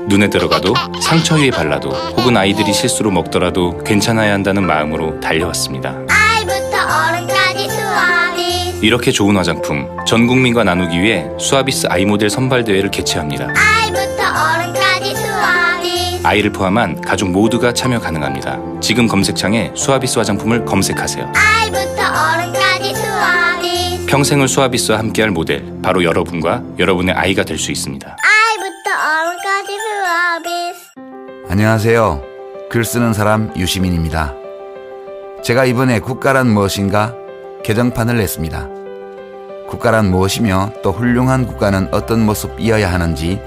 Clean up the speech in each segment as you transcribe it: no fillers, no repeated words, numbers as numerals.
눈에 들어가도 상처 위에 발라도 혹은 아이들이 실수로 먹더라도 괜찮아야 한다는 마음으로 달려왔습니다. 아이부터 어른까지 수아비스. 이렇게 좋은 화장품 전 국민과 나누기 위해 수아비스 아이 모델 선발 대회를 개최합니다. 아이부터 어른까지 수아비스. 아이를 포함한 가족 모두가 참여 가능합니다. 지금 검색창에 수아비스 화장품을 검색하세요. 아이부터 어른까지 수아비스. 평생을 수아비스와 함께할 모델, 바로 여러분과 여러분의 아이가 될 수 있습니다. 아이부터 어른까지 수아비스. 안녕하세요. 글 쓰는 사람 유시민입니다. 제가 이번에 국가란 무엇인가 개정판을 냈습니다. 국가란 무엇이며 또 훌륭한 국가는 어떤 모습이어야 하는지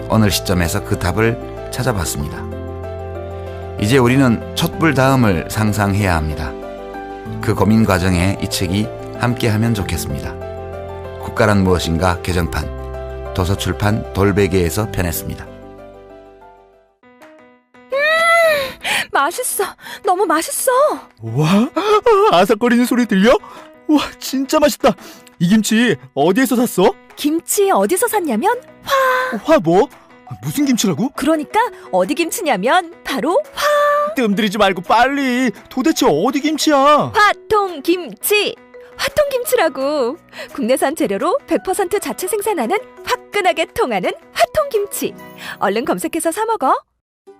어느 시점에서 그 답을 찾아봤습니다. 이제 우리는 촛불 다음을 상상해야 합니다. 그 고민 과정에 이 책이 함께하면 좋겠습니다. 국가란 무엇인가 개정판, 도서출판 돌베개에서 펴냈습니다. 맛있어. 너무 맛있어. 와, 아삭거리는 소리 들려? 와, 진짜 맛있다. 이 김치 어디에서 샀어? 김치 어디서 샀냐면 화 뭐? 무슨 김치라고? 그러니까 어디 김치냐면 바로 뜸들이지 말고 빨리. 도대체 어디 김치야? 화통김치. 화통김치라고. 국내산 재료로 100% 자체 생산하는 화끈하게 통하는 화통김치. 얼른 검색해서 사 먹어.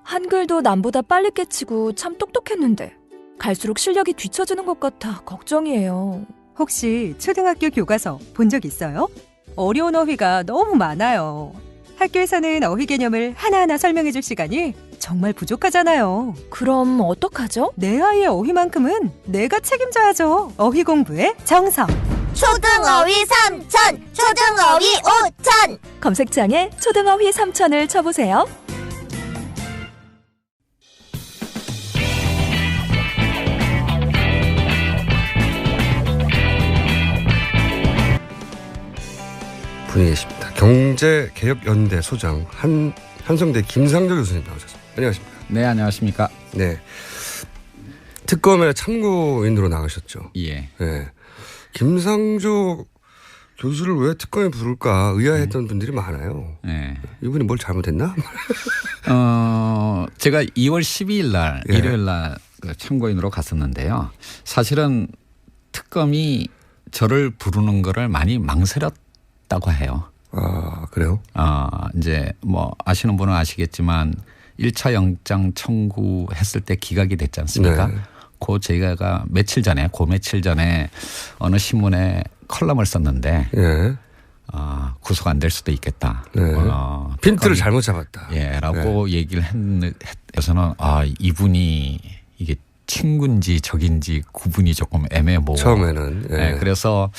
한글도 남보다 빨리 깨치고 참 똑똑했는데 갈수록 실력이 뒤처지는 것 같아 걱정이에요. 혹시 초등학교 교과서 본 적 있어요? 어려운 어휘가 너무 많아요. 학교에서는 어휘 개념을 하나하나 설명해 줄 시간이 정말 부족하잖아요. 그럼 어떡하죠? 내 아이의 어휘만큼은 내가 책임져야죠. 어휘 공부의 정성. 초등어휘 3천, 초등어휘 5천. 검색창에 초등어휘 3천을 쳐보세요. 분이 계십니다. 경제개혁연대 소장 한성대 김상조 교수님 나오셨습니다. 안녕하십니까? 네, 안녕하십니까? 네. 특검에 참고인으로 나가셨죠. 예. 네. 김상조 교수를 왜 특검에 부를까 의아했던 분들이 많아요. 네. 이분이 뭘 잘못했나? 제가 2월 12일 날, 예. 일요일 날 참고인으로 갔었는데요. 사실은 특검이 저를 부르는 거를 많이 망설였다고 해요. 아, 그래요? 이제 뭐 아시는 분은 아시겠지만 1차 영장 청구했을 때 기각이 됐지 않습니까? 네. 그 제가 며칠 전에 어느 신문에 컬럼을 썼는데 예. 구속 안 될 수도 있겠다. 네. 핀트를 잘못 잡았다. 예, 라고 얘기를 해서는 이분이 이게 친구인지 적인지 구분이 조금 애매모호. 처음에는. 예. 네, 그래서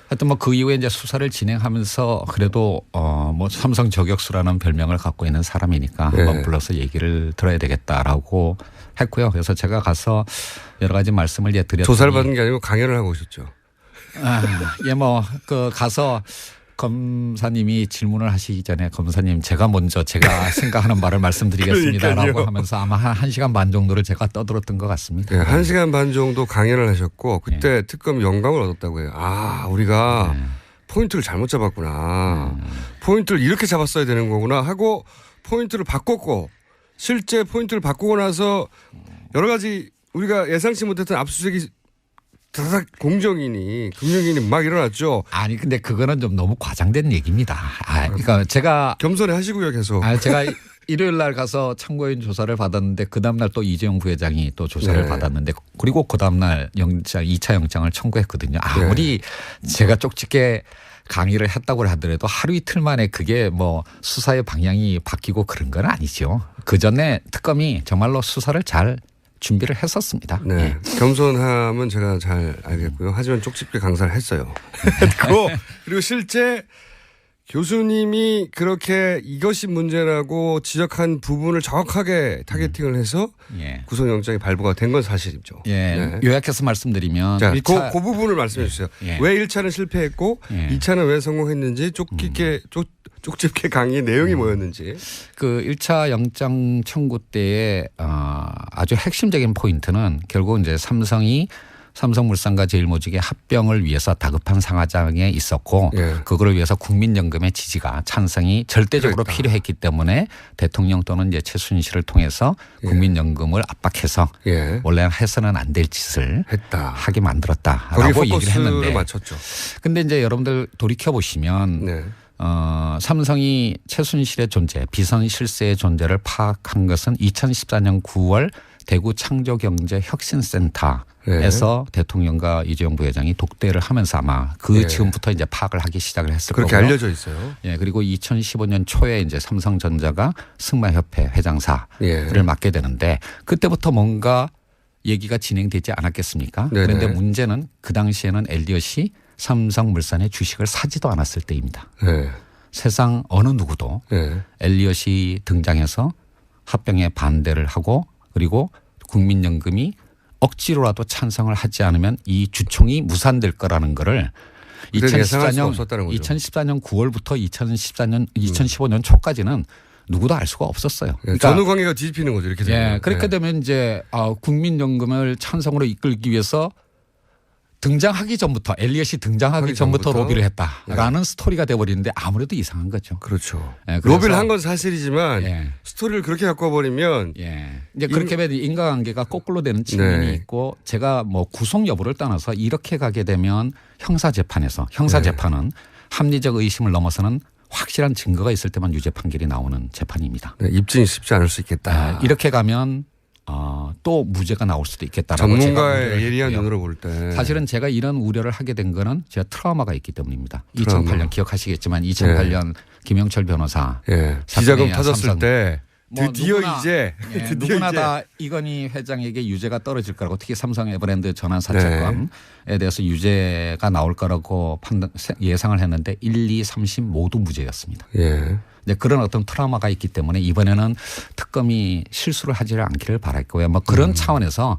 하여튼 뭐 그 이후에 이제 수사를 진행하면서 그래도 뭐 삼성 저격수라는 별명을 갖고 있는 사람이니까 예. 한번 불러서 얘기를 들어야 되겠다라고 했고요. 그래서 제가 가서 여러 가지 말씀을 드렸더니 조사를 받은 게 아니고 강연을 하고 오셨죠. 예, 뭐 가서 검사님이 질문을 하시기 전에 검사님 제가 먼저 제가 생각하는 말을 말씀드리겠습니다라고 하면서 아마 한 1시간 반 정도를 제가 떠들었던 것 같습니다. 네, 1시간 반 정도 강연을 하셨고 그때 특검이 영감을 얻었다고 해요. 우리가 포인트를 잘못 잡았구나. 포인트를 이렇게 잡았어야 되는 거구나 하고 포인트를 바꿨고 실제 포인트를 바꾸고 나서 여러 가지 우리가 예상치 못했던 압수수색이 다닥 공정이니 금융인이 막 일어났죠. 아니 근데 그거는 좀 너무 과장된 얘기입니다. 그러니까 제가 겸손히 하시고요 계속. 제가 일요일 날 가서 참고인 조사를 받았는데 그 다음 날 또 이재용 부회장이 또 조사를 네. 받았는데 그리고 그 다음 날 2차 영장을 청구했거든요. 아무리 제가 쪽집게 강의를 했다고 하더라도 하루 이틀 만에 그게 뭐 수사의 방향이 바뀌고 그런 건 아니죠. 그 전에 특검이 정말로 수사를 잘 준비를 했었습니다. 네. 예. 겸손함은 제가 잘 알겠고요. 하지만 쪽집게 강사를 했어요. 그리고 실제 교수님이 그렇게 이것이 문제라고 지적한 부분을 정확하게 타겟팅을 해서 예. 구속영장이 발부가 된 건 사실이죠. 예. 네. 요약해서 말씀드리면 자, 1차 그 부분을 말씀해 주세요. 예. 왜 1차는 실패했고 예. 2차는 왜 성공했는지 쪽집게 강의의 내용이 뭐였는지. 그 1차 영장 청구 때의 아주 핵심적인 포인트는 결국 이제 삼성이 삼성물산과 제일모직의 합병을 위해서 다급한 상황에 있었고 예. 그거를 위해서 국민연금의 지지가 찬성이 절대적으로 그랬다. 필요했기 때문에 대통령 또는 이제 최순실을 통해서 국민연금을 압박해서 예. 원래 해서는 안 될 짓을 했다. 하게 거기 만들었다라고 얘기를 포커스를 했는데 맞췄죠. 근데 이제 여러분들 돌이켜 보시면 네. 삼성이 최순실의 존재, 비선 실세의 존재를 파악한 것은 2014년 9월 대구 창조경제혁신센터에서 대통령과 이재용 부회장이 독대를 하면서 아마 그 즈음부터 이제 파악을 하기 시작을 했을 그렇게 거고요. 알려져 있어요. 예, 그리고 2015년 초에 이제 삼성전자가 승마협회 회장사를 예. 맡게 되는데 그때부터 뭔가 얘기가 진행되지 않았겠습니까? 네네. 그런데 문제는 그 당시에는 엘리엇이 삼성물산의 주식을 사지도 않았을 때입니다. 네. 세상 어느 누구도 네. 엘리엇이 등장해서 합병에 반대를 하고 그리고 국민연금이 억지로라도 찬성을 하지 않으면 이 주총이 무산될 거라는 거를 예상할 수가 없었다는 거죠. 2014년 9월부터 2015년 초까지는 누구도 알 수가 없었어요. 그러니까 전후 관계가 뒤집히는 거죠. 이렇게 되면. 예, 그렇게 되면 이제 국민연금을 찬성으로 이끌기 위해서 등장하기 전부터 엘리엇이 등장하기 하기 전부터 전부터? 로비를 했다라는 스토리가 돼버리는데 아무래도 이상한 거죠. 그렇죠. 예, 그래서- 로비를 한 건 사실이지만 예. 스토리를 그렇게 바꿔버리면 예. 이제 그렇게 되면 인과관계가 거꾸로 되는 측면이 네. 있고 제가 뭐 구속 여부를 떠나서 이렇게 가게 되면 형사재판에서 형사재판은 합리적 의심을 넘어서는 확실한 증거가 있을 때만 유죄 판결이 나오는 재판입니다. 네, 입증이 쉽지 않을 수 있겠다. 이렇게 가면 또 무죄가 나올 수도 있겠다라고 제가 전문가의 우려를 예리한 했고요. 눈으로 볼 때. 사실은 제가 이런 우려를 하게 된 거는 제가 트라우마가 있기 때문입니다. 트라우마. 2008년 기억하시겠지만 2008년 김영철 변호사 예. 사건의 기자금 터졌을 삼성. 때 뭐 드디어 누구나, 이제 예, 드디어 누구나 이제 다 이건희 회장에게 유죄가 떨어질 거라고 특히 삼성 에버랜드 전환 네. 사채건에 대해서 유죄가 나올 거라고 예상을 했는데 1, 2, 3심 모두 무죄였습니다. 예. 이제 그런 어떤 트라우마가 있기 때문에 이번에는 특검이 실수를 하지를 않기를 바랄거고요. 뭐 그런 차원에서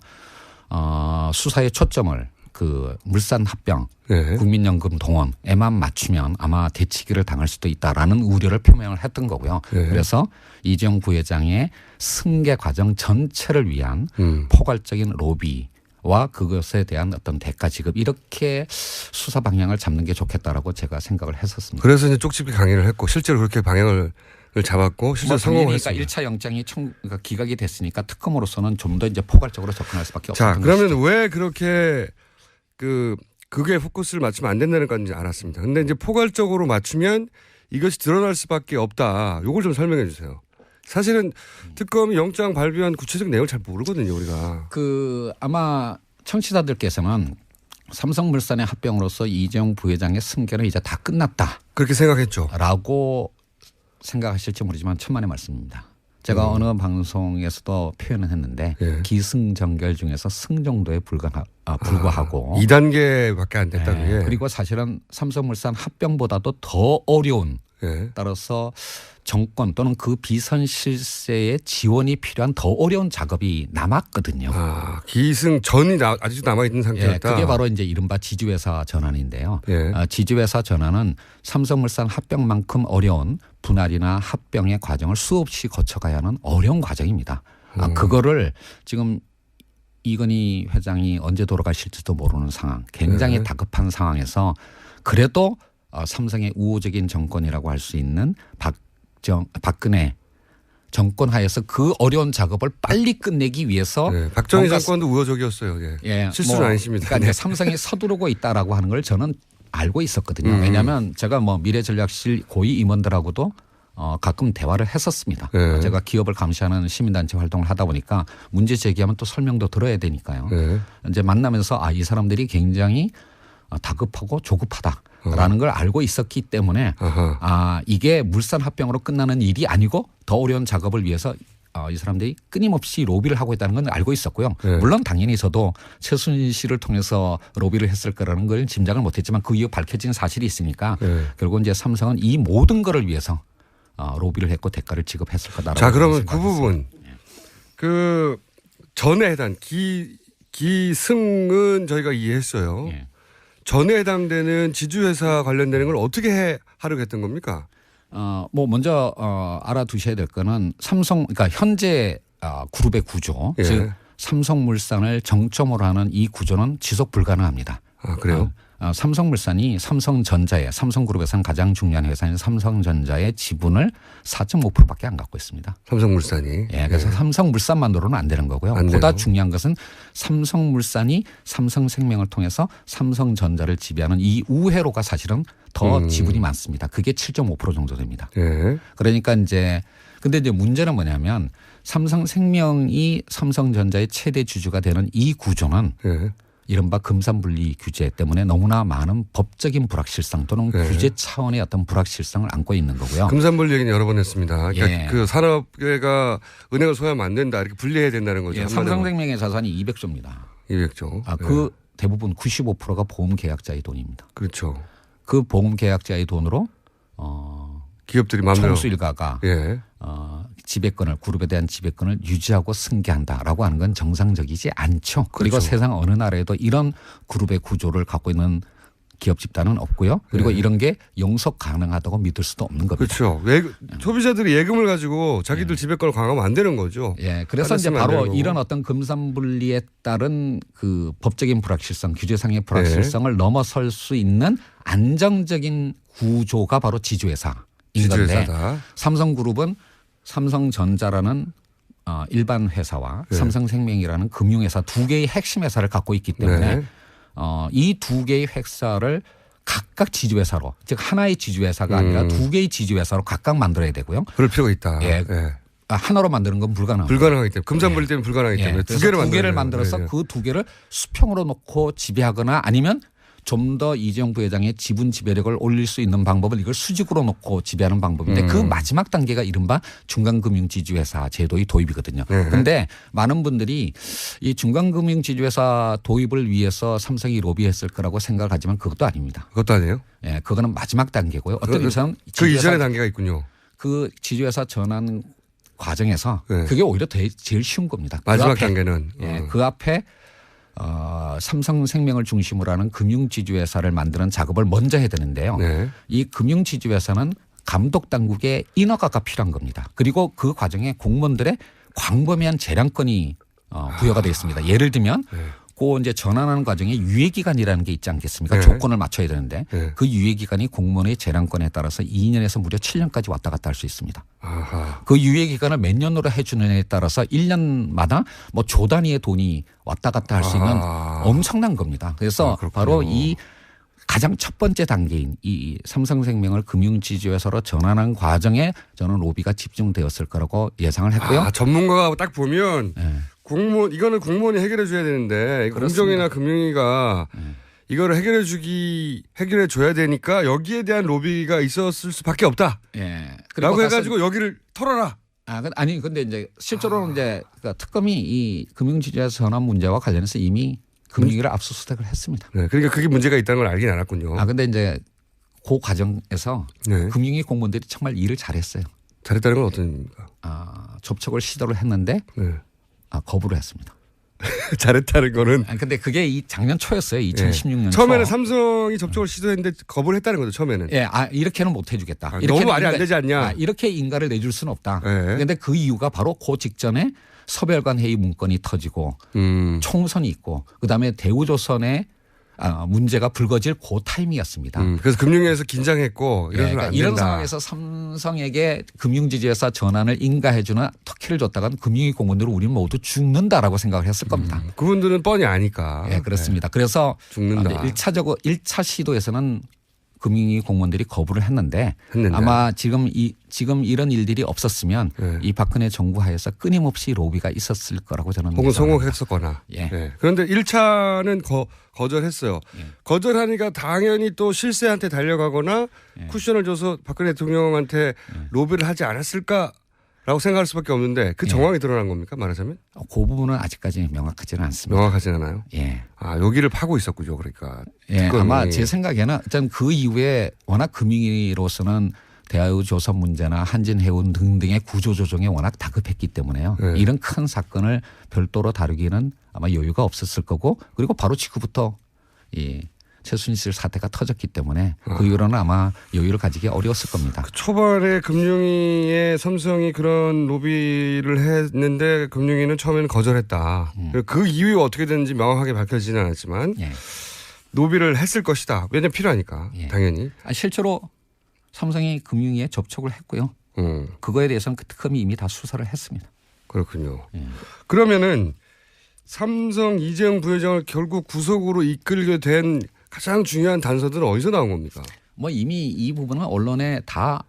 수사의 초점을 그 물산 합병, 네. 국민연금 동원에만 맞추면 아마 대치기를 당할 수도 있다라는 우려를 표명을 했던 거고요. 네. 그래서 이재용 부회장의 승계 과정 전체를 위한 음. 포괄적인 로비와 그것에 대한 어떤 대가 지급 이렇게 수사 방향을 잡는 게 좋겠다라고 제가 생각을 했었습니다. 그래서 이제 쪽집게 강의를 했고 실제로 그렇게 방향을 잡았고 실제로 성공을 했습니다. 1차 영장이 그러니까 기각이 됐으니까 특검으로서는 좀 더 이제 포괄적으로 접근할 수밖에 자, 없었던 그러면 것이죠. 왜 그렇게 그게 포커스를 맞추면 안 된다는 건지 알았습니다. 근데 이제 포괄적으로 맞추면 이것이 드러날 수밖에 없다. 요걸 좀 설명해 주세요. 사실은 특검이 영장 발부한 구체적 내용을 잘 모르거든요, 우리가. 아마 청취자들께서는 삼성물산의 합병으로서 이재용 부회장의 승계는 이제 다 끝났다라고 그렇게 생각했죠. 생각하실지 모르지만 천만의 말씀입니다. 제가 어느 방송에서도 표현을 했는데 예. 기승전결 중에서 승 정도에 불과하고 2단계밖에 안 됐다. 예, 그게. 그리고 사실은 삼성물산 합병보다도 더 어려운 예. 따라서 정권 또는 그 비선 실세의 지원이 필요한 더 어려운 작업이 남았거든요. 기승 전이 아직도 남아있는 예, 상태였다. 그게 바로 이제 이른바 지주회사 전환인데요. 예. 지주회사 전환은 삼성물산 합병만큼 어려운 분할이나 합병의 과정을 수없이 거쳐가야 하는 어려운 과정입니다. 그거를 지금 이건희 회장이 언제 돌아가실지도 모르는 상황, 굉장히 네. 다급한 상황에서 그래도 삼성의 우호적인 정권이라고 할 수 있는 박근혜 정권 하에서 그 어려운 작업을 빨리 끝내기 위해서 네, 박정희 뭔가 정권도 우호적이었어요. 예. 예, 실수는 아니십니다. 그러니까 네. 이제 삼성이 서두르고 있다라고 하는 걸 저는 알고 있었거든요. 음. 왜냐하면 제가 뭐 미래전략실 고위 임원들하고도 가끔 대화를 했었습니다. 네. 제가 기업을 감시하는 시민단체 활동을 하다 보니까 문제 제기하면 또 설명도 들어야 되니까요. 네. 이제 만나면서 이 사람들이 굉장히 다급하고 조급하다라는 걸 알고 있었기 때문에 이게 물산 합병으로 끝나는 일이 아니고 더 어려운 작업을 위해서 이 사람들이 끊임없이 로비를 하고 있다는 건 알고 있었고요. 네. 물론 당연히 저도 최순실을 통해서 로비를 했을 거라는 걸 짐작을 못했지만 그 이후 밝혀진 사실이 있으니까 네. 결국 이제 삼성은 이 모든 거를 위해서 로비를 했고 대가를 지급했을 거다라고. 자, 그러면 그 생각했습니다. 부분 그 전에 해당 기승은 저희가 이해했어요. 예. 전에 해당되는 지주회사 관련되는 걸 어떻게 하려고 했던 겁니까? 뭐 먼저 알아두셔야 될 거는 삼성 그러니까 현재 그룹의 구조 예. 즉 삼성물산을 정점으로 하는 이 구조는 지속 불가능합니다. 아, 그래요? 삼성물산이 삼성전자의 삼성그룹에서는 가장 중요한 회사인 삼성전자의 지분을 4.5%밖에 안 갖고 있습니다. 삼성물산이. 예, 그래서 삼성물산만으로는 안 되는 거고요. 안 보다 되고. 중요한 것은 삼성물산이 삼성생명을 통해서 삼성전자를 지배하는 이 우회로가 사실은 더 지분이 많습니다. 그게 7.5% 정도 됩니다. 예. 그러니까 근데 이제 문제는 뭐냐면 삼성생명이 삼성전자의 최대 주주가 되는 이 구조는 예. 이른바 금산분리 규제 때문에 너무나 많은 법적인 불확실성 또는 네. 규제 차원의 어떤 불확실성을 안고 있는 거고요. 금산분리 얘기는 여러 번 했습니다. 그러니까 예. 그 산업계가 은행을 소유하면 안 된다. 이렇게 분리해야 된다는 거죠. 예, 삼성생명의 자산이 200조입니다. 200조. 그 대부분 95%가 보험 계약자의 돈입니다. 그렇죠. 그 보험 계약자의 돈으로 기업들이 마음대로. 총수 일가가 예. 지배권을 그룹에 대한 지배권을 유지하고 승계한다라고 하는 건 정상적이지 않죠. 그리고 그렇죠. 세상 어느 나라에도 이런 그룹의 구조를 갖고 있는 기업 집단은 없고요. 그리고 네. 이런 게 용서 가능하다고 믿을 수도 없는 겁니다. 그렇죠. 소비자들이 예금을 가지고 자기들 지배권을 강화하면 안 되는 거죠. 예, 그래서 이제 따랐으면 안 바로 되는 이런 어떤 금산분리에 따른 그 법적인 불확실성, 규제상의 불확실성을 네. 넘어설 수 있는 안정적인 구조가 바로 지주회사인 건데 지주회사다. 삼성그룹은 삼성전자라는 일반 회사와 네. 삼성생명이라는 금융회사 두 개의 핵심 회사를 갖고 있기 때문에 네. 이 두 개의 회사를 각각 지주회사로 즉 하나의 지주회사가 아니라 두 개의 지주회사로 각각 만들어야 되고요. 그럴 필요가 있다. 예. 예. 하나로 만드는 건 불가능합니다. 불가능하기 때문에 금산분리 때문에 불가능하기 때문에 두 개를 두 개를 만들어야 만들어서 돼요. 그 두 개를 수평으로 놓고 지배하거나 아니면 좀 더 이재용 부회장의 지분 지배력을 올릴 수 있는 방법은 이걸 수직으로 놓고 지배하는 방법인데 그 마지막 단계가 이른바 중간금융지주회사 제도의 도입이거든요. 그런데 많은 분들이 이 중간금융지주회사 도입을 위해서 삼성이 로비했을 거라고 생각하지만 그것도 아닙니다. 그것도 아니에요? 예, 그거는 마지막 단계고요. 어떤 의미에서는 그 이전의 단계가 있군요. 그 지주회사 전환 과정에서 네. 그게 오히려 제일 쉬운 겁니다. 마지막 그 앞에, 단계는. 예, 그 앞에 삼성생명을 중심으로 하는 금융지주회사를 만드는 작업을 먼저 해야 되는데요. 네. 이 금융지주회사는 감독당국의 인허가가 필요한 겁니다. 그리고 그 과정에 공무원들의 광범위한 재량권이 부여가 되어 있습니다. 예를 들면 그 이제 전환하는 과정에 유예기간이라는 게 있지 않겠습니까? 네. 조건을 맞춰야 되는데 네. 그 유예기간이 공무원의 재량권에 따라서 2년에서 무려 7년까지 왔다 갔다 할 수 있습니다. 아하. 그 유예기간을 몇 년으로 해주느냐에 따라서 1년마다 뭐 조 단위의 돈이 왔다 갔다 할 수 있는 엄청난 겁니다. 그래서 그렇군요. 바로 이 가장 첫 번째 단계인 이 삼성생명을 금융지주회사로 전환한 과정에 저는 로비가 집중되었을 거라고 예상을 했고요. 전문가가 딱 보면 네. 이거는 공무원이 해결해 줘야 되는데 공정이나 금융위가 이거를 해결해 줘야 되니까 여기에 대한 로비가 있었을 수밖에 없다. 예. 라고 가서- 해가지고 여기를 털어라. 아니 근데 이제 실제로는 이제 그러니까 특검이 이 금융지주회사 전환 문제와 관련해서 이미 금융위를 압수수색을 했습니다. 네, 그러니까 그게 문제가 있다는 걸 알긴 알았군요. 근데 이제 그 과정에서 네. 금융위 공무원들이 정말 일을 잘했어요. 잘했다는 건 어떤 의미입니까? 접촉을 시도를 했는데 네. 거부를 했습니다. 잘했다는 거는 근데 그게 이 작년 초였어요. 2016년 처음에는 초. 삼성이 접촉을 시도했는데 거부를 했다는 거죠. 처음에는. 예, 이렇게는 못 해주겠다. 너무 말이 안 되지 않냐. 이렇게 인가를 내줄 수는 없다. 네. 그런데 그 이유가 바로 그 직전에 서별관 회의 문건이 터지고 총선이 있고 그다음에 대우조선의 문제가 불거질 그 타이밍이었습니다. 그래서 금융위에서 긴장했고 이래서는 그러니까 안 이런 된다. 상황에서 삼성에게 금융지주회사 전환을 인가해주는 터키를 줬다간 금융위 공무원들은 우리는 모두 죽는다라고 생각을 했을 겁니다. 그분들은 뻔히 아니까. 네, 그렇습니다. 그래서 죽는다. 1차 시도에서는 금융위 공무원들이 거부를 했는데 했는데. 아마 지금 이런 일들이 없었으면 네. 이 박근혜 정부 하에서 끊임없이 로비가 있었을 거라고 저는 혹은 예상합니다. 성공했었거나. 예. 네. 그런데 1차는 거절했어요. 예. 거절하니까 당연히 또 실세한테 달려가거나 예. 쿠션을 줘서 박근혜 대통령한테 로비를 하지 않았을까라고 생각할 수밖에 없는데 그 예. 정황이 드러난 겁니까 말하자면? 그 부분은 아직까지 명확하지는 않습니다. 명확하진 않아요. 예. 여기를 파고 있었군요. 그러니까. 예, 특검이. 아마 제 생각에는 일단 그 이후에 워낙 금융위로서는 대우조선 문제나 한진해운 등등의 구조조정에 워낙 다급했기 때문에요. 네. 이런 큰 사건을 별도로 다루기는 아마 여유가 없었을 거고 그리고 바로 직후부터 이 최순실 사태가 터졌기 때문에 그 이후로는 아마 여유를 가지기 어려웠을 겁니다. 초반에 금융위에 삼성이 그런 로비를 했는데 금융위는 처음에는 거절했다. 그 이유 어떻게 됐는지 명확하게 밝혀지진 않았지만 예. 로비를 했을 것이다. 왜냐하면 필요하니까 예. 당연히. 실제로 삼성이 금융위에 접촉을 했고요. 그거에 대해서는 그 특검이 이미 다 수사를 했습니다. 그렇군요. 그러면은 삼성 이재용 부회장을 결국 구속으로 이끌게 된 가장 중요한 단서들은 어디서 나온 겁니까? 뭐 이미 이 부분은 언론에 다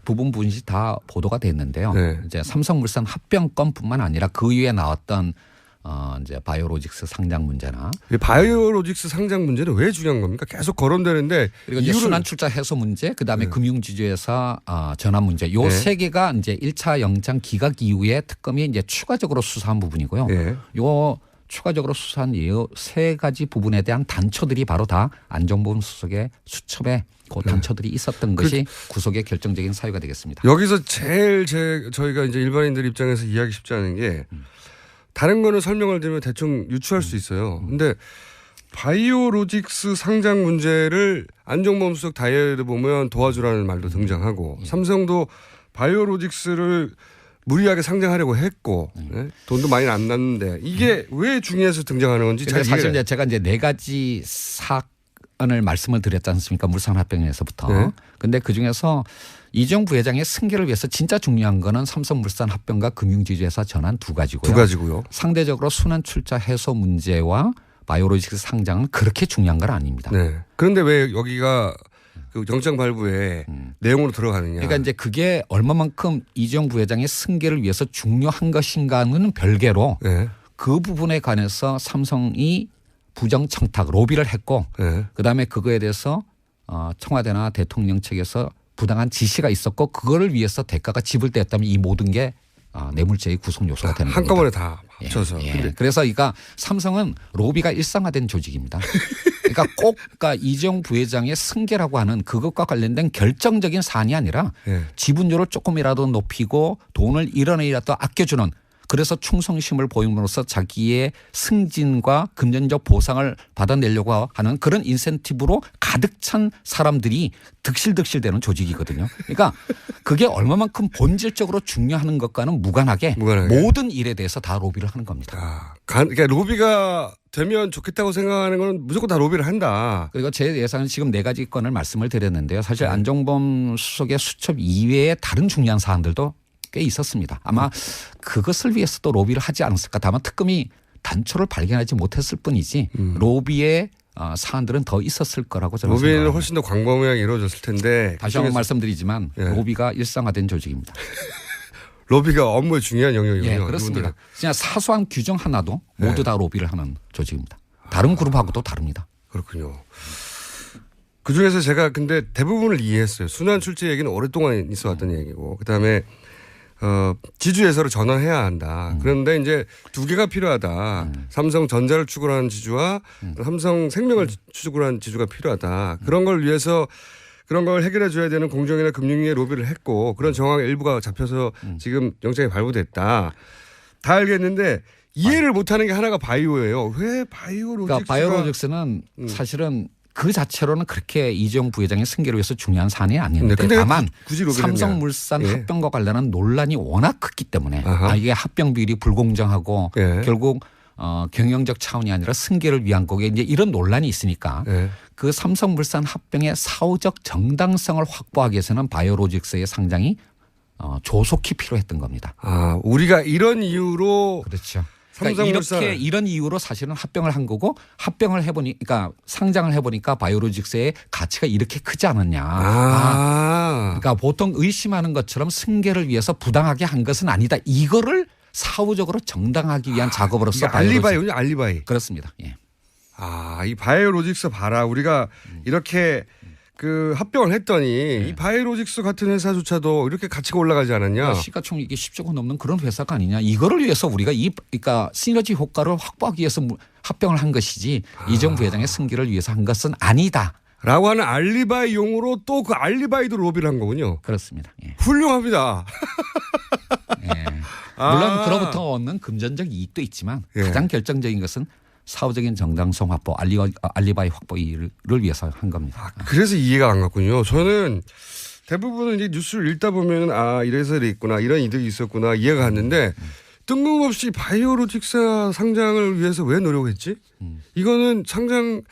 부분씩 다 보도가 됐는데요. 네. 이제 삼성물산 합병건뿐만 아니라 그 위에 나왔던 이제 바이오로직스 상장 문제나 이 바이오로직스 상장 문제는 왜 중요한 겁니까? 계속 거론되는데 그리고 이제 순환 출자 해소 문제, 그다음에 금융지주회사 전환 문제, 요 세 개가 이제 1차 영장 기각 이후에 특검이 이제 추가적으로 수사한 부분이고요. 요 추가적으로 수사한 이 세 가지 부분에 대한 단초들이 바로 다 안종범 수석의 수첩에 그 단초들이 있었던 것이 구속의 결정적인 사유가 되겠습니다. 여기서 제일 저희가 이제 일반인들 입장에서 이해하기 쉽지 않은 게 다른 거는 설명을 드리면 대충 유추할 수 있어요. 근데 바이오로직스 상장 문제를 안종범 수석 다이어리를 보면 도와주라는 말도 등장하고 삼성도 바이오로직스를 무리하게 상장하려고 했고 돈도 많이 안 났는데 이게 왜 중요해서 등장하는 건지 잘 사실 이제 제가 이제 네 가지 사건을 말씀을 드렸지 않습니까? 물산합병에서부터. 근데 그 중에서 이재용 부회장의 승계를 위해서 진짜 중요한 거는 삼성물산 합병과 금융지주회사 전환 두 가지고요. 상대적으로 순환 출자 해소 문제와 바이오로직스 상장은 그렇게 중요한 건 아닙니다. 네. 그런데 왜 여기가 그 영장 발부에 내용으로 들어가느냐. 그러니까 이제 그게 얼마만큼 이재용 부회장의 승계를 위해서 중요한 것인가는 별개로 그 부분에 관해서 삼성이 부정 청탁, 로비를 했고 그다음에 그거에 대해서 청와대나 대통령 측에서 부당한 지시가 있었고 그거를 위해서 대가가 지불되었다면 이 모든 게 뇌물죄의 구성 요소가 되는 겁니다. 한꺼번에 다 합쳐서. 그래서 그러니까 삼성은 로비가 일상화된 조직입니다. 그러니까 꼭 그러니까 이재용 부회장의 승계라고 하는 그것과 관련된 결정적인 사안이 아니라 지분율을 조금이라도 높이고 돈을 1원이라도 아껴주는 그래서 충성심을 보임으로써 자기의 승진과 금전적 보상을 받아내려고 하는 그런 인센티브로 가득 찬 사람들이 득실득실되는 조직이거든요. 그러니까 그게 얼마만큼 본질적으로 중요한 것과는 무관하게 모든 일에 대해서 다 로비를 하는 겁니다. 그러니까 로비가 되면 좋겠다고 생각하는 건 무조건 다 로비를 한다. 그리고 제 예상은 지금 네 가지 건을 말씀을 드렸는데요. 사실 안종범 수석의 수첩 이외에 다른 중요한 사안들도 꽤 있었습니다. 아마 그것을 위해서도 로비를 하지 않았을까. 다만 특검이 단초를 발견하지 못했을 뿐이지 로비의 사안들은 더 있었을 거라고 저는 로비는 생각합니다. 훨씬 더 광범위하게 이루어졌을 텐데. 다시 한번 말씀드리지만 로비가 일상화된 조직입니다. 로비가 업무에 중요한 영역이군요. 그렇습니다. 그냥 사소한 규정 하나도 모두 다 로비를 하는 조직입니다. 다른 그룹하고도 다릅니다. 그렇군요. 그중에서 제가 근데 대부분을 이해했어요. 순환 출제 얘기는 오랫동안 있어왔던 얘기고 그다음에 지주회사로 전환해야 한다. 그런데 이제 두 개가 필요하다. 삼성전자를 추구하는 지주와 삼성생명을 추구하는 지주가 필요하다. 그런 걸 위해서 그런 걸 해결해 줘야 되는 공정이나 금융위에 로비를 했고 그런 정황의 일부가 잡혀서 지금 영장이 발부됐다. 다 알겠는데 이해를 못하는 게 하나가 바이오예요. 왜 바이오로직스가. 그러니까 바이오로직스는 사실은 그 자체로는 그렇게 이재용 부회장의 승계를 위해서 중요한 사안이 아니었는데 다만 삼성물산 합병과 관련한 논란이 워낙 컸기 때문에 이게 합병 비율이 불공정하고 결국 경영적 차원이 아니라 승계를 위한 거게 이제 이런 논란이 있으니까 그 삼성물산 합병의 사후적 정당성을 확보하기 위해서는 바이오로직스의 상장이 조속히 필요했던 겁니다. 우리가 이런 이유로 그렇죠. 그러니까 이런 이유로 사실은 합병을 한 거고 합병을 해보니까 상장을 해보니까 바이오로직스의 가치가 이렇게 크지 않았냐. 그러니까 보통 의심하는 것처럼 승계를 위해서 부당하게 한 것은 아니다. 이거를 사후적으로 정당하기 위한 작업으로서 알리바이군요. 알리바이. 그렇습니다. 예. 이 바이오로직스 봐라. 우리가 이렇게 그 합병을 했더니 이 바이오로직스 같은 회사조차도 이렇게 가치가 올라가지 않았냐. 시가총액이 10조가 넘는 그런 회사가 아니냐. 이거를 위해서 우리가 그러니까 시너지 효과를 확보하기 위해서 합병을 한 것이지 이재용 부회장의 승계를 위해서 한 것은 아니다. 라고 하는 알리바이 용으로 또 그 알리바이도 로비를 한 거군요. 그렇습니다. 예. 훌륭합니다. 예. 물론 그로부터 얻는 금전적 이익도 있지만 가장 결정적인 것은 사후적인 정당성 확보, 알리바이 확보를 위해서 한 겁니다. 그래서 이해가 안 갔군요. 저는 대부분은 이제 뉴스를 읽다 보면 이래서 이랬구나, 이런 이득이 있었구나 이해가 갔는데 뜬금없이 바이오로직사 상장을 위해서 왜 노력했지? 이거는 상장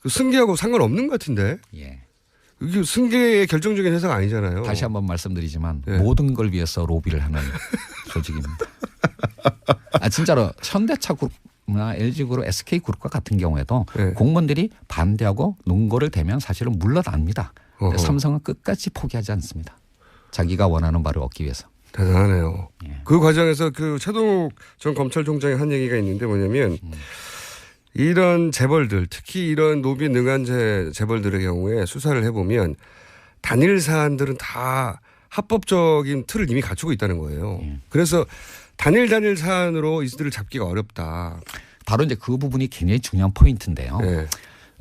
승계하고 상관없는 것 같은데. 예. 이게 승계의 결정적인 회사가 아니잖아요. 다시 한번 말씀드리지만 네. 모든 걸 위해서 로비를 하는 조직입니다. 진짜로 현대차그룹이나 LG그룹, SK그룹과 같은 경우에도 네. 공무원들이 반대하고 논거를 대면 사실은 물러납니다. 어허. 삼성은 끝까지 포기하지 않습니다. 자기가 원하는 바를 얻기 위해서. 대단하네요. 예. 그 과정에서 그 최동욱 전 검찰총장이 한 얘기가 있는데 뭐냐면 이런 재벌들, 특히 이런 노비에 능한 재벌들의 경우에 수사를 해보면 단일 사안들은 다 합법적인 틀을 이미 갖추고 있다는 거예요. 그래서 단일 사안으로 이들을 잡기가 어렵다. 바로 이제 그 부분이 굉장히 중요한 포인트인데요. 네.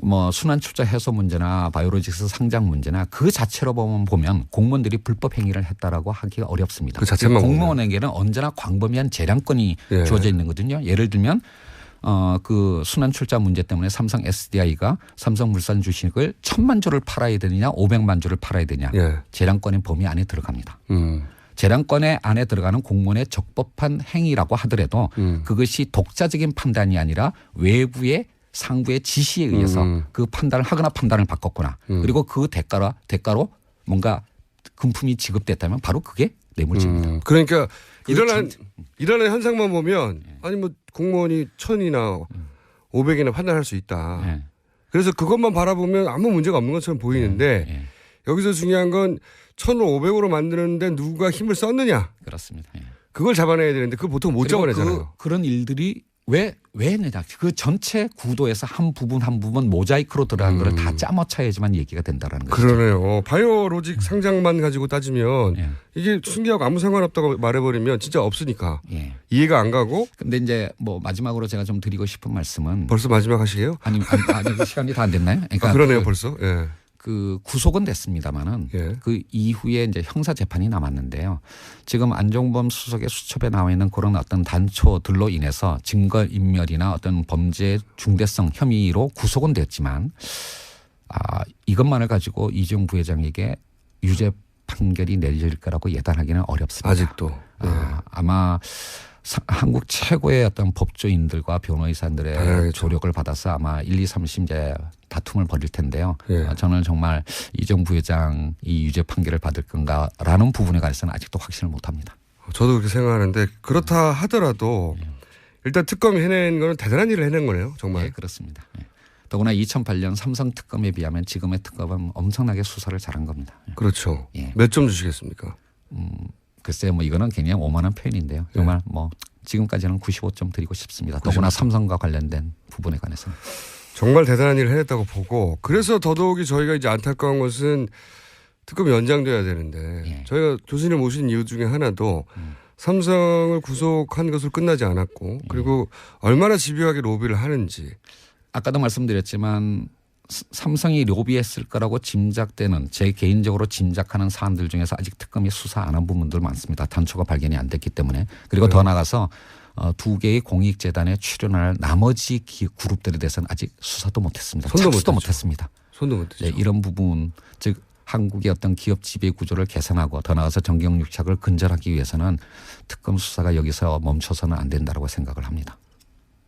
뭐 순환출자 해소 문제나 바이오로직스 상장 문제나 그 자체로 보면 공무원들이 불법 행위를 했다라고 하기가 어렵습니다. 그 자체만 공무원에게는 언제나 광범위한 재량권이 예. 주어져 있는 거거든요. 예를 들면 그 순환출자 문제 때문에 삼성 SDI가 삼성물산 주식을 1,000만 주를 팔아야 되느냐 500만 주를 팔아야 되느냐 예. 재량권의 범위 안에 들어갑니다. 재량권의 안에 들어가는 공무원의 적법한 행위라고 하더라도 그것이 독자적인 판단이 아니라 외부의 상부의 지시에 의해서 그 판단을 하거나 판단을 바꿨거나 그리고 그 대가로 뭔가 금품이 지급됐다면 바로 그게 뇌물죄입니다. 그러니까 일어난 현상만 보면 아니 뭐 공무원이 1,000이나 500이나 판단할 수 있다. 네. 그래서 그것만 바라보면 아무 문제가 없는 것처럼 보이는데 네. 여기서 중요한 건 1,000을 500으로 만드는데 누가 힘을 썼느냐. 그렇습니다. 예. 그걸 잡아내야 되는데 그걸 보통 못 잡아내잖아요. 그런 일들이 왜 했느냐. 그 전체 구도에서 한 부분 모자이크로 들어간 거를 다 짜맞춰야지만 얘기가 된다라는 거죠. 그러네요. 바이오로직 상장만 가지고 따지면 예. 이게 승계하고 아무 상관없다고 말해버리면 진짜 없으니까 예. 이해가 안 가고. 근데 이제 뭐 마지막으로 제가 좀 드리고 싶은 말씀은 벌써 마지막 하시게요? 아니 시간이 다 안 됐나요? 그러니까 그러네요 벌써. 예. 그 구속은 됐습니다마는 예. 그 이후에 이제 형사 재판이 남았는데요. 지금 안종범 수석의 수첩에 나와 있는 그런 어떤 단초들로 인해서 증거 인멸이나 어떤 범죄 중대성 혐의로 구속은 됐지만 이것만을 가지고 이재용 부회장에게 유죄 판결이 내릴 거라고 예단하기는 어렵습니다. 아직도. 예. 아마 한국 최고의 어떤 법조인들과 변호사들의 당연하겠죠. 조력을 받아서 아마 1, 2, 3심제 다툼을 벌일 텐데요. 예. 저는 정말 이재용 부회장이 유죄 판결을 받을 건가라는 부분에 관해서는 아직도 확신을 못합니다. 저도 그렇게 생각하는데 그렇다 하더라도 일단 특검이 해낸 거는 대단한 일을 해낸 거네요. 정말. 네, 그렇습니다. 예. 더구나 2008년 삼성 특검에 비하면 지금의 특검은 엄청나게 수사를 잘한 겁니다. 그렇죠. 예. 몇 점 주시겠습니까? 글쎄요, 뭐 이거는 그냥 오만한 표현인데요. 정말 뭐 지금까지는 95점 드리고 싶습니다. 더구나 삼성과 관련된 부분에 관해서는. 정말 대단한 일을 해냈다고 보고 그래서 더더욱이 저희가 이제 안타까운 것은 특검이 연장돼야 되는데 예. 저희가 교수님을 모신 이유 중에 하나도 삼성을 구속한 것으로 끝나지 않았고 그리고 얼마나 집요하게 로비를 하는지. 아까도 말씀드렸지만 삼성이 로비했을 거라고 짐작되는 제 개인적으로 짐작하는 사안들 중에서 아직 특검이 수사 안 한 부분들 많습니다. 단초가 발견이 안 됐기 때문에. 그리고 더 나가서 2개의 공익재단에 출연할 나머지 그룹들에 대해서는 아직 수사도 못했습니다. 착수도 못했습니다. 손도 못 대죠. 네, 이런 부분 즉 한국의 어떤 기업 지배 구조를 개선하고 더 나아가서 정경유착을 근절하기 위해서는 특검 수사가 여기서 멈춰서는 안 된다고 생각을 합니다.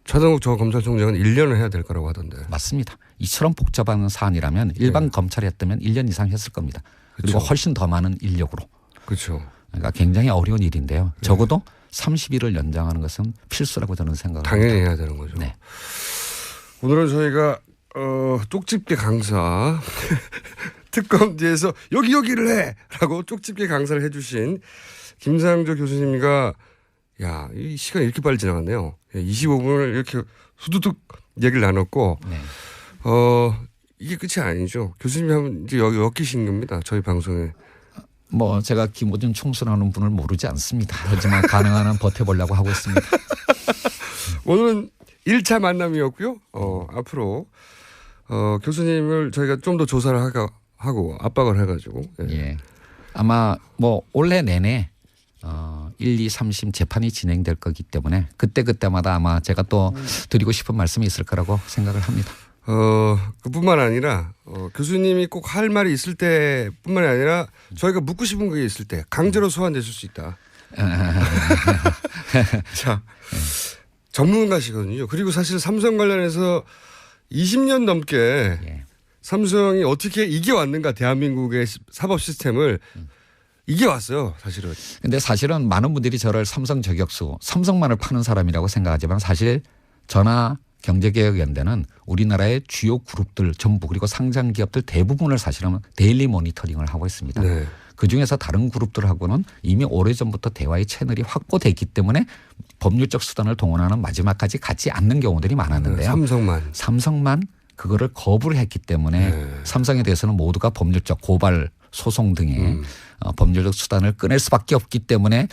차동욱 전 검찰총장은 1년을 해야 될 거라고 하던데. 맞습니다. 이처럼 복잡한 사안이라면 일반 검찰이 했다면 1년 이상 했을 겁니다. 그리고 그렇죠. 훨씬 더 많은 인력으로. 그렇죠. 그러니까 굉장히 어려운 일인데요. 적어도 30일을 연장하는 것은 필수라고 저는 생각합니다. 당연히 해야 되는 거죠. 네. 오늘은 저희가 쪽집게 강사 특검 뒤에서 여기를 해라고 쪽집게 강사를 해주신 김상조 교수님과 야, 이 시간이 이렇게 빨리 지나갔네요. 25분을 이렇게 후두둑 얘기를 나눴고 네. 이게 끝이 아니죠. 교수님이 한번 이제 여기 엮이신 겁니다. 저희 방송에. 뭐 제가 김호준 총수라는 분을 모르지 않습니다. 하지만 가능한 한 버텨보려고 하고 있습니다. 오늘은 1차 만남이었고요. 앞으로 교수님을 저희가 좀 더 조사를 하고 압박을 해가지고. 예. 아마 뭐 올해 내내 1, 2, 3심 재판이 진행될 거기 때문에 그때마다 아마 제가 또 드리고 싶은 말씀이 있을 거라고 생각을 합니다. 그뿐만 아니라 교수님이 꼭 할 말이 있을 때뿐만 아니라 저희가 묻고 싶은 게 있을 때 강제로 소환되실 수 있다. 자, 전문가시거든요. 그리고 사실 삼성 관련해서 20년 넘게 삼성이 어떻게 이겨왔는가 대한민국의 사법 시스템을 이겨왔어요. 사실은. 근데 사실은 많은 분들이 저를 삼성 저격수, 삼성만을 파는 사람이라고 생각하지만 사실 저나 경제개혁연대는 우리나라의 주요 그룹들 전부 그리고 상장 기업들 대부분을 사실은 데일리 모니터링을 하고 있습니다. 네. 그중에서 다른 그룹들하고는 이미 오래전부터 대화의 채널이 확보됐기 때문에 법률적 수단을 동원하는 마지막까지 가지 않는 경우들이 많았는데요. 삼성만 그거를 거부를 했기 때문에 삼성에 대해서는 모두가 법률적 고발 소송 등의 법률적 수단을 꺼낼 수밖에 없기 때문에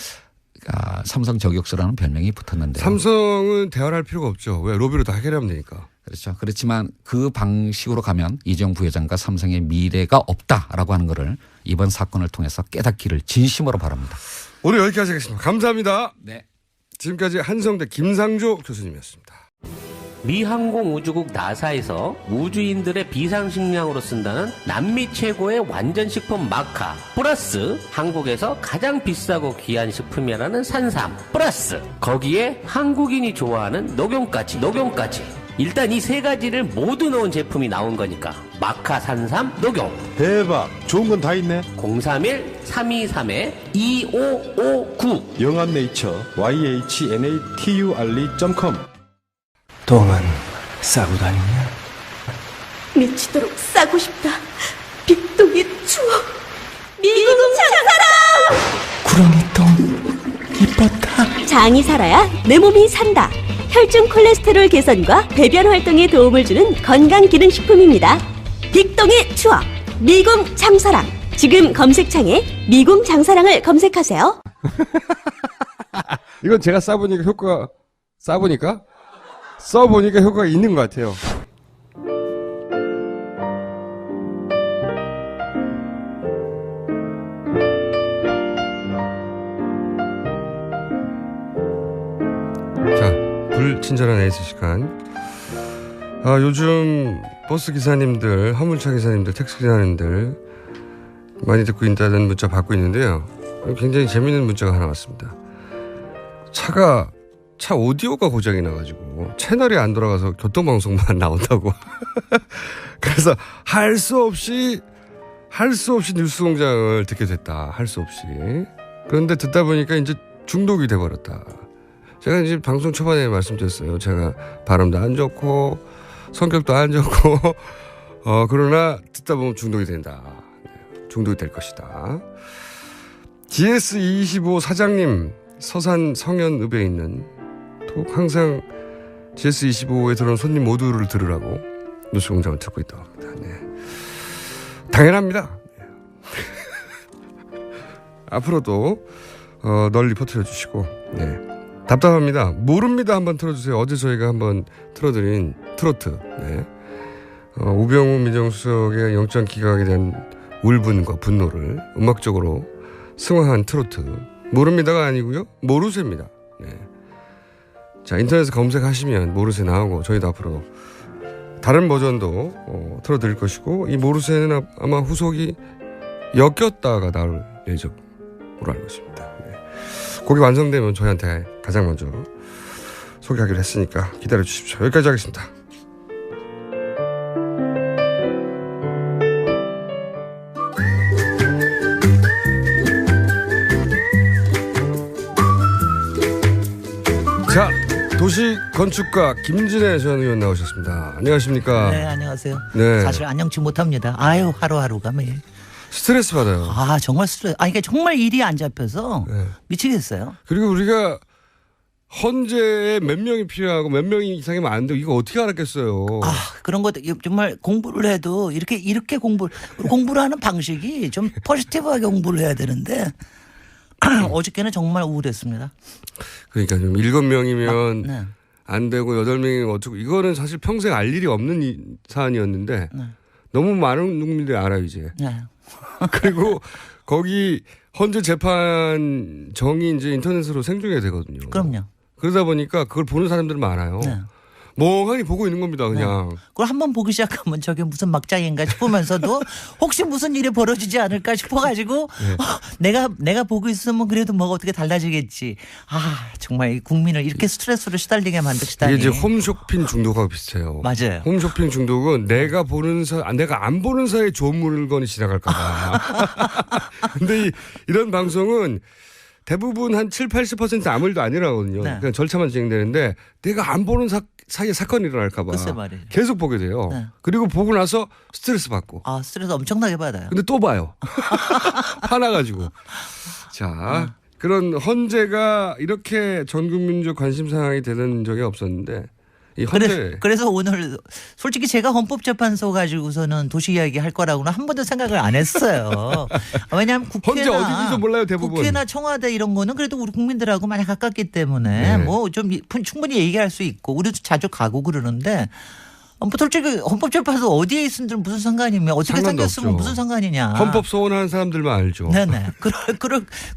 삼성 저격수라는 별명이 붙었는데요. 삼성은 대화를 할 필요가 없죠. 왜 로비로 다 해결하면 되니까. 그렇죠. 그렇지만 그 방식으로 가면 이재용 부회장과 삼성의 미래가 없다라고 하는 것을 이번 사건을 통해서 깨닫기를 진심으로 바랍니다. 오늘 여기까지 하겠습니다. 감사합니다. 네. 지금까지 한성대 김상조 교수님이었습니다. 미 항공우주국 나사에서 우주인들의 비상식량으로 쓴다는 남미 최고의 완전식품 마카 플러스 한국에서 가장 비싸고 귀한 식품이라는 산삼 플러스 거기에 한국인이 좋아하는 녹용까지 일단 이 세 가지를 모두 넣은 제품이 나온 거니까 마카 산삼 녹용 대박 좋은 건 다 있네. 031-323-2559 영한네이처 yhnaturi.com. 똥은 싸고 다니냐? 미치도록 싸고 싶다. 빅동의 추억. 미궁 장사랑. 구렁이 똥 이뻤다. 장이 살아야 내 몸이 산다. 혈중 콜레스테롤 개선과 배변 활동에 도움을 주는 건강기능식품입니다. 빅동의 추억. 미궁 장사랑. 지금 검색창에 미궁 장사랑을 검색하세요. 이건 제가 써보니까 효과가 있는 것 같아요. 자, 불친절한 에이스 시간. 요즘 버스 기사님들, 화물차 기사님들, 택시 기사님들 많이 듣고 있다는 문자 받고 있는데요. 굉장히 재미있는 문자가 하나 왔습니다. 차 오디오가 고장이 나가지고 채널이 안 돌아가서 교통방송만 나온다고. 그래서 할 수 없이 뉴스공장을 듣게 됐다. 할 수 없이. 그런데 듣다 보니까 이제 중독이 돼버렸다. 제가 이제 방송 초반에 말씀드렸어요. 제가 발음도 안 좋고 성격도 안 좋고 그러나 듣다 보면 중독이 된다. 중독이 될 것이다. GS25 사장님 서산 성현읍에 있는 항상 GS25에 들어온 손님 모두를 들으라고 뉴스공장을 듣고 있다고 합니다. 네. 당연합니다. 네. 앞으로도 널리 퍼뜨려 주시고 네. 답답합니다. 모릅니다 한번 틀어주세요. 어제 저희가 한번 틀어드린 트로트 네. 우병우 민정수석의 영장 기각에 대한 울분과 분노를 음악적으로 승화한 트로트 모릅니다가 아니고요. 모르쇠입니다. 네. 자, 인터넷에 검색하시면 모르쇠 나오고 저희도 앞으로 다른 버전도 틀어드릴 것이고 이 모르쇠는 아마 후속이 엮였다가 나올 예정으로 알고 있습니다. 네. 곡이 완성되면 저희한테 가장 먼저 소개하기로 했으니까 기다려 주십시오. 여기까지 하겠습니다. 자, 도시건축가 김진애 전 의원 나오셨습니다. 안녕하십니까? 네, 안녕하세요. 네. 사실 안녕치 못합니다. 아유, 하루하루가 매일. 스트레스 받아요. 아, 정말 스트레스. 이게 정말 일이 안 잡혀서 네. 미치겠어요. 그리고 우리가 헌재에 몇 명이 필요하고 몇 명이 이상이면 안 되고 이거 어떻게 알았겠어요. 그런 것도 정말 공부를 해도 이렇게 공부를 하는 방식이 좀 포지티브하게 공부를 해야 되는데 어저께는 정말 우울했습니다. 그러니까 좀 7명이면 네. 안 되고 8명이면 어쩌고 이거는 사실 평생 알 일이 없는 사안이었는데 너무 많은 국민들이 알아요 이제. 네. 그리고 거기 헌재 재판 정이 이제 인터넷으로 생중계 되거든요. 그럼요. 그러다 보니까 그걸 보는 사람들은 많아요. 네. 멍하니 보고 있는 겁니다, 그냥. 네. 그걸 한번 보기 시작하면 저게 무슨 막장인가 싶으면서도 혹시 무슨 일이 벌어지지 않을까 싶어가지고 내가 보고 있으면 그래도 뭐가 어떻게 달라지겠지. 아 정말 이 국민을 이렇게 스트레스로 시달리게 만드시다니. 이게 이제 홈쇼핑 중독하고 비슷해요. 맞아요. 홈쇼핑 중독은 내가 안 보는 사이에 좋은 물건이 지나갈까 봐. 근데 이런 방송은 대부분 한 7, 80% 아무 일도 아니라거든요. 네. 그냥 절차만 진행되는데 내가 안 보는 사이에 사건이 일어날까 봐 글쎄 말이에요. 계속 보게 돼요. 네. 그리고 보고 나서 스트레스 받고. 아 스트레스 엄청나게 받아요. 근데 또 봐요. 화나가지고. 자, 그런 헌재가 이렇게 전 국민적 관심 사항이 되는 적이 없었는데 이 헌재. 그래서 오늘 솔직히 제가 헌법재판소 가지고서는 도시 이야기 할 거라고는 한 번도 생각을 안 했어요. 왜냐하면 헌재 어딘지도 몰라요 대부분. 국회나 청와대 이런 거는 그래도 우리 국민들하고 많이 가깝기 때문에 네. 뭐 좀 충분히 얘기할 수 있고 우리도 자주 가고 그러는데 뭐 솔직히 헌법재판소 어디에 있으면 무슨 상관이며 어떻게 생겼으면 없죠. 무슨 상관이냐. 헌법 소원하는 사람들만 알죠. 네네.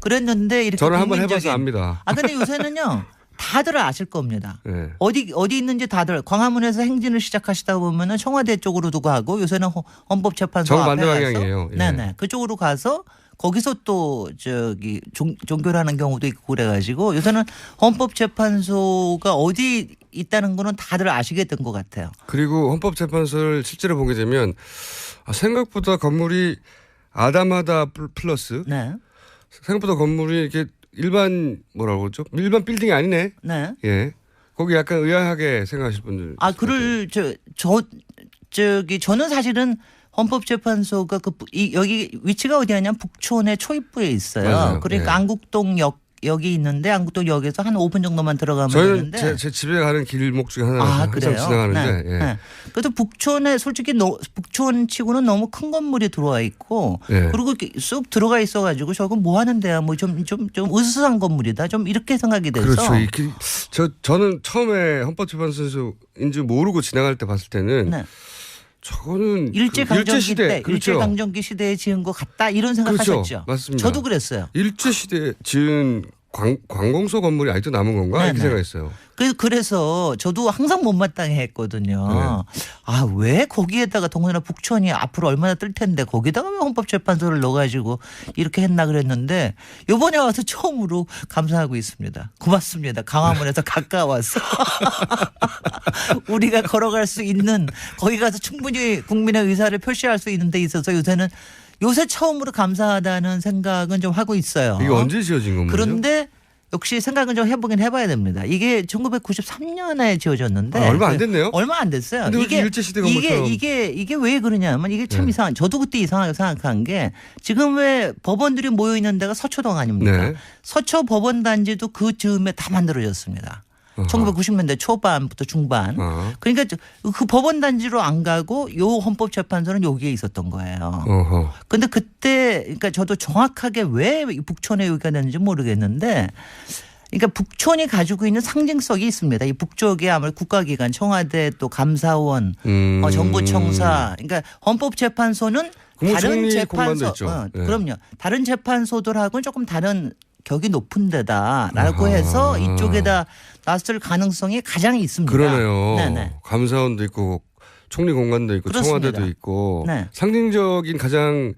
그랬는데 이렇게 저는 한번 국민적인- 해봐서 압니다. 아 근데 요새는요. 다들 아실 겁니다. 네. 어디 있는지 다들 광화문에서 행진을 시작하시다 보면은 청와대 쪽으로도 가고 요새는 헌법재판소 앞에 정반대 가서 방향이에요. 예. 네네 그쪽으로 가서 거기서 또 저기 종교를 하는 경우도 있고 그래가지고 요새는 헌법재판소가 어디 있다는 거는 다들 아시게 된 것 같아요. 그리고 헌법재판소를 실제로 보게 되면 생각보다 건물이 아담하다 플러스 네. 생각보다 건물이 이렇게 일반 뭐라고 그러죠? 일반 빌딩이 아니네. 네. 예. 거기 약간 의아하게 생각하실 분들. 아, 저는 사실은 헌법재판소가 여기 위치가 어디냐면 북촌의 초입부에 있어요. 맞아요. 그러니까 예. 안국동역이 있는데 안국동역에서 한 5분 정도만 들어가면 저희는 되는데. 제 집에 가는 길목 중에 하나 아, 항상 그래요? 지나가는데. 네. 예. 네. 그래도 북촌에 솔직히 북촌치고는 너무 큰 건물이 들어와 있고 예. 그리고 이렇게 쑥 들어가 있어가지고 저건 뭐 하는 데야 뭐 좀 으스스한 건물이다 좀 이렇게 생각이 돼서. 그렇죠. 저는 처음에 헌법재판소인지 모르고 지나갈 때 봤을 때는 네. 저거는 일제강점기 일제시대 때 그렇죠. 일제강점기 시대에 지은 것 같다 이런 그렇죠. 생각하셨죠. 맞습니다. 저도 그랬어요. 일제시대 지은 관공서 건물이 아직도 남은 건가 이렇게 네네. 생각했어요. 그래서 저도 항상 못마땅해 했거든요. 네. 아, 왜 거기에다가 더군다나 북촌이 앞으로 얼마나 뜰 텐데 거기다가 왜 헌법재판소를 넣어가지고 이렇게 했나 그랬는데 이번에 와서 처음으로 감사하고 있습니다. 고맙습니다. 강화문에서 가까워서 우리가 걸어갈 수 있는 거기 가서 충분히 국민의 의사를 표시할 수 있는 데 있어서 요새 처음으로 감사하다는 생각은 좀 하고 있어요. 이게 언제 지어진 건물이죠? 그런데 역시 생각은 좀 해봐야 됩니다. 이게 1993년에 지어졌는데 얼마 안 됐네요. 얼마 안 됐어요. 근데 이게 일제시대 건물처럼. 이게 왜 그러냐면 이게 참 네. 이상한. 저도 그때 이상하게 생각한 게 지금 왜 법원들이 모여 있는 데가 서초동 아닙니까? 네. 서초 법원단지도 그 즈음에 다 만들어졌습니다. 1990년대 초반부터 중반. 그러니까 그 법원단지로 안 가고 요 헌법재판소는 여기에 있었던 거예요. 근데 그때 그러니까 저도 정확하게 왜 북촌에 여기가 됐는지 모르겠는데 그러니까 북촌이 가지고 있는 상징성이 있습니다. 이 북쪽에 아무래도 국가기관, 청와대 또 감사원, 정부청사. 그러니까 헌법재판소는 다른 재판소, 네. 그럼요. 다른 재판소들하고는 조금 다른 격이 높은 데다라고 해서 이쪽에다 놨을 가능성이 가장 있습니다. 그러네요. 네네. 감사원도 있고 총리 공간도 있고 그렇습니다. 청와대도 있고 네. 상징적인 가장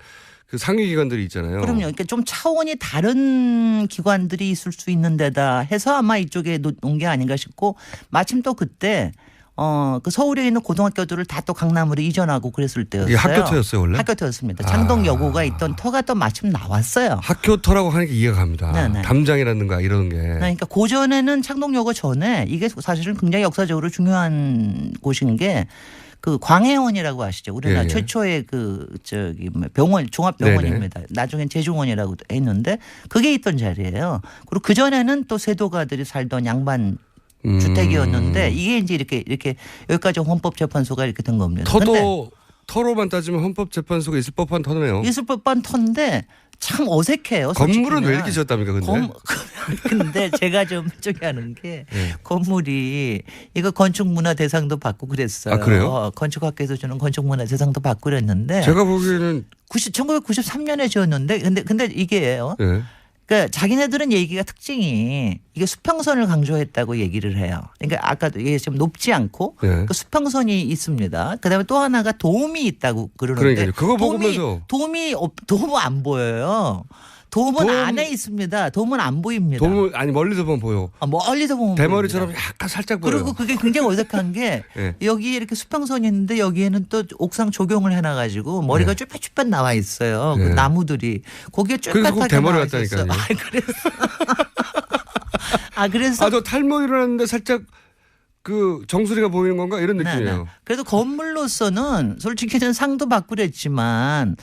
그 상위 기관들이 있잖아요. 그럼요. 그러니까 좀 차원이 다른 기관들이 있을 수 있는 데다 해서 아마 이쪽에 놓은 게 아닌가 싶고 마침 또 그때 그 서울에 있는 고등학교들을 다 또 강남으로 이전하고 그랬을 때였어요. 이게 학교터였어요 원래? 학교터였습니다. 창동여고가 있던 터가 또 마침 나왔어요. 학교터라고 하는 게 이해가 갑니다. 네네. 담장이라든가 이런 게. 그러니까 고전에는 창동여고 전에 이게 사실은 굉장히 역사적으로 중요한 곳인 게 그 광해원이라고 아시죠? 우리나라 예, 예. 최초의 병원 종합병원입니다. 나중엔 제중원이라고 했는데 그게 있던 자리예요. 그리고 그 전에는 또 세도가들이 살던 양반 주택이었는데 이게 이제 이렇게 여기까지 헌법재판소가 이렇게 된 겁니다. 터로만 따지면 헌법재판소가 있을 법한 터네요. 있을 법한 터인데 참 어색해요. 건물은 왜 이렇게 지었답니까? 근데 제가 좀 하는 게 네. 건물이 이거 건축문화 대상도 받고 그랬어요. 아, 그래요? 건축학회에서 주는 건축문화 대상도 받고 그랬는데 제가 보기에는 1993년에 지었는데 근데 이게요. 네. 그러니까 자기네들은 얘기가 특징이 이게 수평선을 강조했다고 얘기를 해요. 그러니까 아까도 이게 좀 높지 않고 네. 그 수평선이 있습니다. 그다음에 또 하나가 도움이 있다고 그러는데 그러니까요. 그거 보면서 도움은 안 보여요. 도움은 안에 있습니다. 도움은 안 보입니다. 도움은 아니 멀리서 보면 보여. 멀리서 보면 대머리처럼 보입니다. 약간 살짝 보여요. 그리고 그게 굉장히 어색한 게 네. 여기 이렇게 수평선이 있는데 여기에는 또 옥상 조경을 해놔가지고 머리가 네. 쭈뼛쭈뼛 나와 있어요. 네. 그 나무들이 거기에 그래서 꼭 쭈뼛하게 대머리 나와 있었어요. 같다니까요. 그래서 저 탈모 일어났는데 살짝 그 정수리가 보이는 건가 이런 느낌이에요. 네. 그래도 건물로서는 솔직히는 상도 받고 그랬지만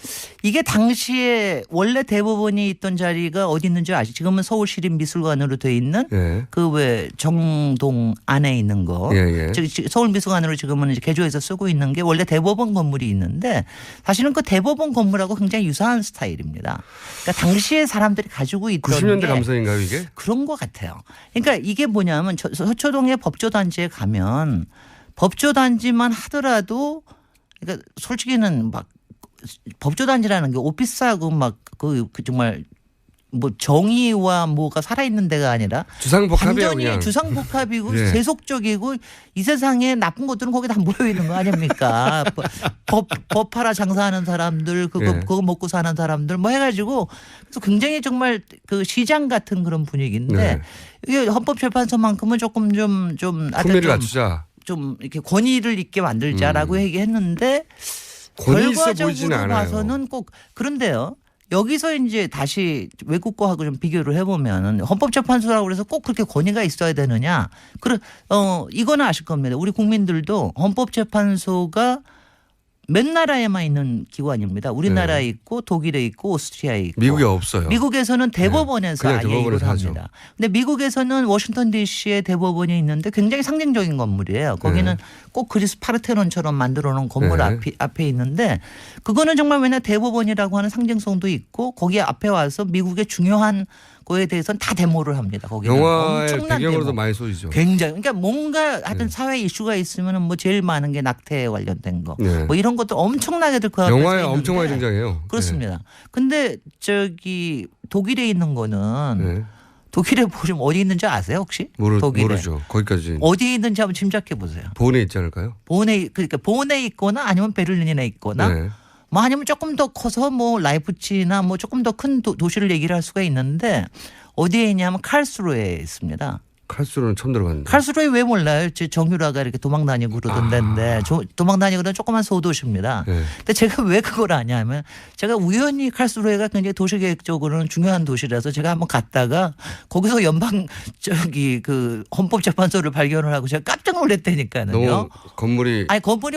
이게 당시에 원래 대법원이 있던 자리가 어디 있는지 아시죠? 지금은 서울시립미술관으로 돼 있는 예. 그 왜 정동 안에 있는 거. 예. 서울미술관으로 지금은 이제 개조해서 쓰고 있는 게 원래 대법원 건물이 있는데 사실은 그 대법원 건물하고 굉장히 유사한 스타일입니다. 그러니까 당시에 사람들이 가지고 있던 90년대 게 감성인가요 이게? 그런 것 같아요. 그러니까 이게 뭐냐면 서초동의 법조단지에 가면 법조단지만 하더라도 그러니까 솔직히는 막 법조단지라는 게 오피스하고 막 그 정말 뭐 정의와 뭐가 살아있는 데가 아니라 주상복합이에요. 완전히 그냥. 주상복합이고 네. 세속적이고 이 세상에 나쁜 것들은 거기 다 모여 있는 거 아닙니까? 법 팔아 장사하는 사람들 그거 먹고 사는 사람들 뭐 해가지고 그래서 굉장히 정말 그 시장 같은 그런 분위기인데 네. 이게 헌법재판소만큼은 조금 좀 품위를 갖추자. 좀 이렇게 권위를 있게 만들자라고 얘기했는데 권위 있어 보이지는 결과적으로 않아요. 봐서는 꼭 그런데요. 여기서 이제 다시 외국 거하고 좀 비교를 해보면 헌법재판소라고 그래서 꼭 그렇게 권위가 있어야 되느냐? 이거는 아실 겁니다. 우리 국민들도 헌법재판소가 몇 나라에만 있는 기관입니다. 우리나라에 있고 독일에 있고 오스트리아에 있고. 미국에 없어요. 미국에서는 대법원에서 그냥 아예 대법원에서 이걸 하죠. 합니다. 근데 미국에서는 워싱턴 DC에 대법원이 있는데 굉장히 상징적인 건물이에요. 거기는 꼭 그리스 파르테논처럼 만들어 놓은 건물 네. 앞에 있는데 그거는 정말 왜냐 대법원이라고 하는 상징성도 있고 거기 앞에 와서 미국의 중요한 거에 대해서는 다 데모를 합니다. 거기는 영화의 엄청난 배경으로도 데모. 많이 쏘이죠. 굉장히 그러니까 뭔가 하여튼 사회 이슈가 있으면 뭐 제일 많은 게 낙태에 관련된 거. 네. 뭐 이런 것도 엄청나게들 그 앞에 영화에 서 엄청 많이 있는데 등장해요. 그렇습니다. 근데 저기 독일에 있는 거는 네. 독일에 보시면 어디 있는지 아세요 혹시? 독일에. 모르죠. 거기까지. 어디에 있는지 한번 짐작해 보세요. 본에 있지 않을까요? 그러니까 본에 있거나 아니면 베를린에 있거나 네. 뭐 아니면 조금 더 커서 뭐 라이프치히나 뭐 조금 더 큰 도시를 얘기를 할 수가 있는데 어디에 있냐면 칼스루에 있습니다. 칼스루는 처음 들어봤는데. 칼스루에 왜 몰라요? 정유라가 이렇게 도망 다니고 그러던 데인데 도망 다니고 그러던 조그만 소도시입니다. 네. 근데 제가 왜 그걸 아냐면 제가 우연히 칼스루에가 굉장히 도시계획적으로는 중요한 도시라서 제가 한번 갔다가 거기서 연방 그 헌법재판소를 발견을 하고 제가 깜짝 놀랐다니까요. 너무 건물이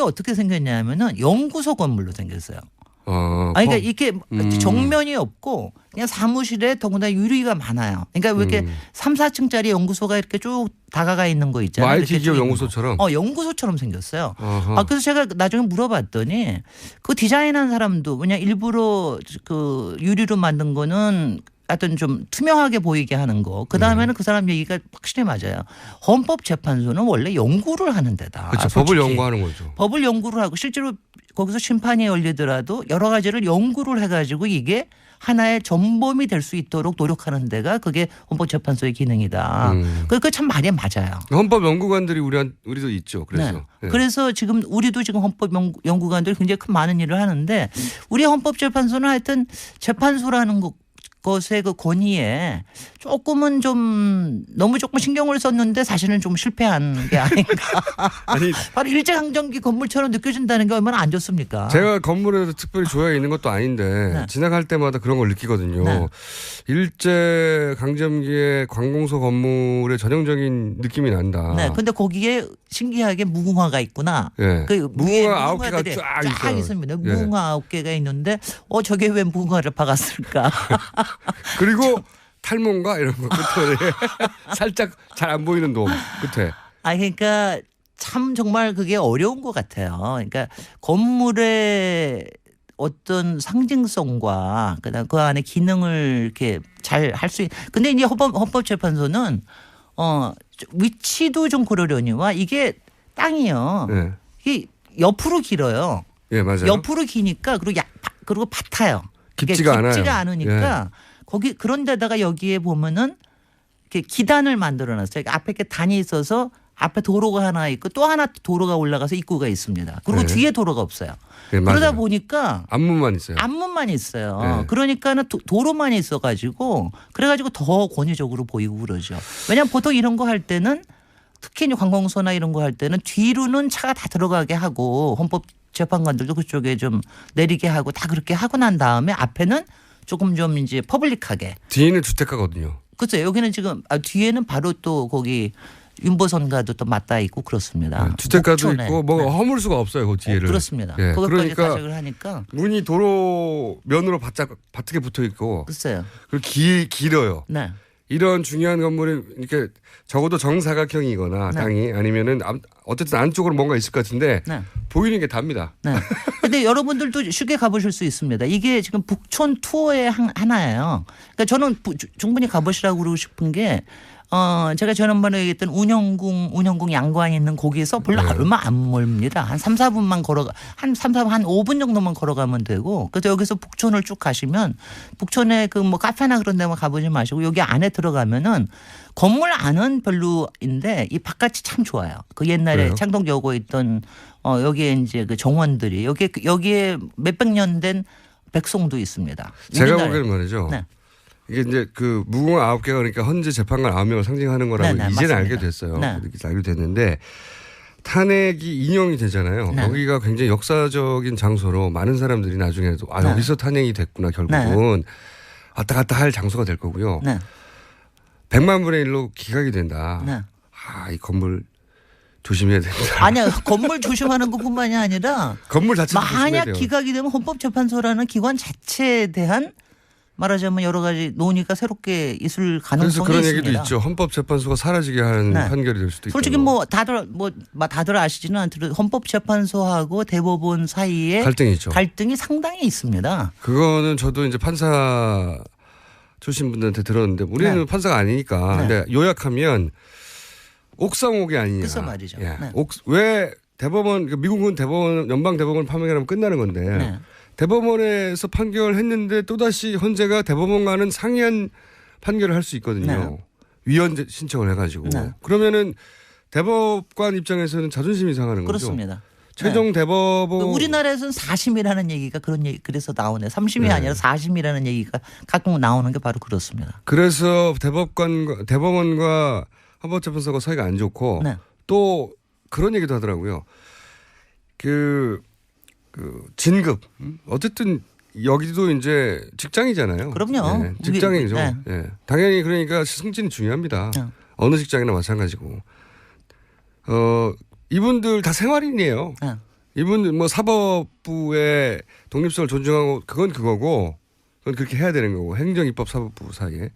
어떻게 생겼냐면은 연구소 건물로 생겼어요. 그러니까 이게 정면이 없고 그냥 사무실에 더구나 유리가 많아요. 그러니까 왜 이렇게 3, 4층짜리 연구소가 이렇게 쭉 다가가 있는 거 있잖아요. 뭐 IT 기업 연구소처럼. 연구소처럼 생겼어요. 그래서 제가 나중에 물어봤더니 그 디자인한 사람도 그냥 일부러 그 유리로 만든 거는 하여튼 좀 투명하게 보이게 하는 거. 그다음에는 그 사람 얘기가 확실히 맞아요. 헌법재판소는 원래 연구를 하는 데다. 그렇죠. 법을 연구하는 거죠. 법을 연구를 하고 실제로 거기서 심판이 열리더라도 여러 가지를 연구를 해가지고 이게 하나의 전범이 될 수 있도록 노력하는 데가 그게 헌법재판소의 기능이다. 그게 참 말이 맞아요. 헌법 연구관들이 우리도 있죠. 그래서. 네. 네. 그래서 우리도 지금 헌법 연구관들이 굉장히 큰 많은 일을 하는데 우리 헌법재판소는 하여튼 재판소라는 것의 그 권위에 조금은 좀 너무 조금 신경을 썼는데 사실은 좀 실패한 게 아닌가. 바로 일제강점기 건물처럼 느껴진다는 게 얼마나 안 좋습니까? 제가 건물에서 특별히 조약이 있는 것도 아닌데 지나갈 때마다 그런 걸 느끼거든요. 네. 일제강점기의 관공서 건물의 전형적인 느낌이 난다. 네. 근데 거기에 신기하게 무궁화가 있구나. 네. 그 무궁화 9개가 쫙 있습니다. 무궁화 9개가 있는데 저게 왜 무궁화를 박았을까? 그리고 탈모인가 이런 거 끝에 살짝 잘 안 보이는 돔 끝에. 그러니까 참 정말 그게 어려운 것 같아요. 그러니까 건물의 어떤 상징성과 그다음 그 안에 기능을 이렇게 잘 할 수 근데 이제 헌법재판소는 위치도 좀 고르려니와 이게 땅이요. 네. 이게 옆으로 길어요. 예, 맞아요. 옆으로 기니까 그리고 그리고 밭아요. 깊지가 깊지가 않아요. 않으니까 거기 그런 데다가 여기에 보면은 이렇게 기단을 만들어 놨어요. 앞에 이렇게 단이 있어서 앞에 도로가 하나 있고 또 하나 도로가 올라가서 입구가 있습니다. 그리고 네. 뒤에 도로가 없어요. 네, 그러다 맞아요. 보니까 앞문만 있어요. 앞문만 있어요. 네. 그러니까는 도로만 있어가지고 그래가지고 더 권위적으로 보이고 그러죠. 왜냐하면 보통 이런 거 할 때는 특히 이제 관공서나 이런 거 할 때는 뒤로는 차가 다 들어가게 하고 헌법재판관들도 그쪽에 좀 내리게 하고 다 그렇게 하고 난 다음에 앞에는 조금 좀 이제 퍼블릭하게. 뒤에는 주택가거든요. 그렇죠. 여기는 지금 뒤에는 바로 또 거기 윤보선과도 또 맞닿아 있고 그렇습니다. 네, 주택가도 목촌에. 있고 뭐 네. 허물 수가 없어요. 그 뒤에를. 그렇습니다. 예, 그것까지 그러니까 가작을 하니까. 문이 도로 면으로 바짝에 붙어 있고. 글쎄요. 그리고 길어요. 네. 이런 중요한 건물이 이렇게 적어도 정사각형이거나 네. 땅이 아니면은 어쨌든 안쪽으로 뭔가 있을 것 같은데 네. 보이는 게 답니다. 네. 근데 여러분들도 쉽게 가보실 수 있습니다. 이게 지금 북촌 투어의 하나예요. 그러니까 저는 충분히 가보시라고 그러고 싶은 게 제가 지난번에 얘기했던 운영궁 양관이 있는 거기에서 별로 얼마 안 멀습니다. 한 3, 4분만 한 5분 정도만 걸어가면 되고. 그래서 여기서 북촌을 쭉 가시면 북촌에 그 뭐 카페나 그런 데만 가보지 마시고 여기 안에 들어가면은 건물 안은 별로인데 이 바깥이 참 좋아요. 그 옛날에 그래요? 창동여고에 있던 여기에 이제 그 정원들이 여기에 몇백 년 된 백송도 있습니다. 제가 우리나라에. 보기에는 말이죠. 네. 이게 이제 그 무궁화 9개가 그러니까 헌재 재판관 9명을 상징하는 거라고 네, 네, 이제는 맞습니다. 알게 됐어요. 네. 이렇게 알게 됐는데 탄핵이 인용이 되잖아요. 네. 여기가 굉장히 역사적인 장소로 많은 사람들이 나중에도 네. 여기서 탄핵이 됐구나 결국은 왔다 갔다 할 장소가 될 거고요. 네. 100만 분의 1로 기각이 된다. 네. 이 건물 조심해야 된다. 아니야 건물 조심하는 것뿐만이 아니라 건물 자체도 조심해야 만약 돼요. 기각이 되면 헌법재판소라는 기관 자체에 대한 말하자면 여러 가지 논의가 새롭게 있을 그래서 가능성이 그런 있습니다. 얘기도 있죠. 헌법재판소가 사라지게 하는 네. 판결이 될 수도 있다. 솔직히 뭐 다들 아시지는 않더라도 헌법재판소하고 대법원 사이에 갈등이 있죠. 갈등이 상당히 있습니다. 그거는 저도 이제 판사 출신 분들한테 들었는데 우리는 네. 판사가 아니니까. 네. 근데 요약하면 옥상옥이 아니냐. 그래서 말이죠. 예. 네. 왜 대법원 미국은 대법원 연방 대법원 판결하면 끝나는 건데 네. 대법원에서 판결했는데 또다시 헌재가 대법원과는 상이한 판결을 할 수 있거든요. 네. 위헌 신청을 해가지고. 네. 그러면은 대법관 입장에서는 자존심이 상하는 거죠. 그렇습니다. 최종 대법원 우리나라에서는 4심이라는 얘기가 그런 얘기 그래서 나오네. 3심이 네. 아니라 4심이라는 얘기가 가끔 나오는 게 바로 그렇습니다. 그래서 대법원과 헌법재판소가 사이가 안 좋고 네. 또 그런 얘기도 하더라고요. 그 진급 어쨌든 여기도 이제 직장이잖아요. 그럼요. 네, 직장이죠. 네. 네. 당연히 그러니까 승진이 중요합니다. 네. 어느 직장이나 마찬가지고. 이분들 다 생활인이에요. 네. 이분들 뭐 사법부의 독립성을 존중하고 그건 그거고 그건 그렇게 해야 되는 거고 행정입법 사법부 사이에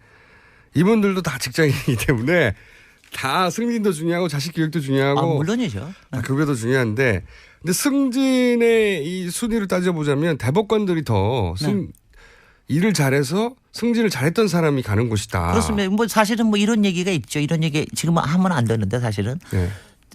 이분들도 다 직장인이기 때문에 다 승진도 중요하고 자식 교육도 중요하고 물론이죠. 다 그게 더 중요한데 근데 승진의 이 순위를 따져보자면 대법관들이 더 일을 잘해서 승진을 잘했던 사람이 가는 곳이다. 그렇습니다. 뭐 사실은 뭐 이런 얘기가 있죠. 이런 얘기 지금 하면 안 되는데 사실은 네.